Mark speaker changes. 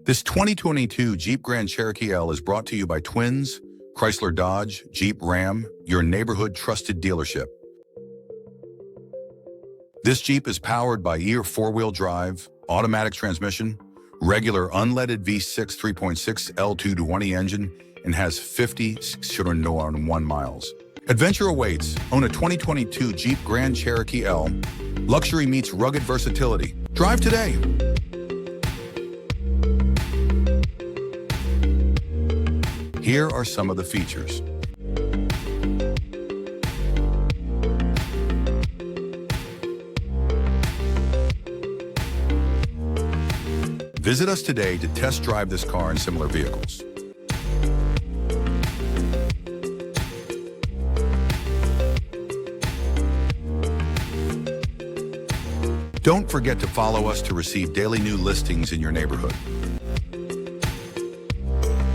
Speaker 1: This 2022 Jeep Grand Cherokee L is brought to you by Twins, Chrysler Dodge, Jeep Ram, your neighborhood trusted dealership. This Jeep is powered by EAR four-wheel drive, automatic transmission, regular unleaded V6 3.6 L220 engine, and has 56,001 miles. Adventure awaits. Own a 2022 Jeep Grand Cherokee L. Luxury meets rugged versatility. Drive today. Here are some of the features. Visit us today to test drive this car and similar vehicles. Don't forget to follow us to receive daily new listings in your neighborhood.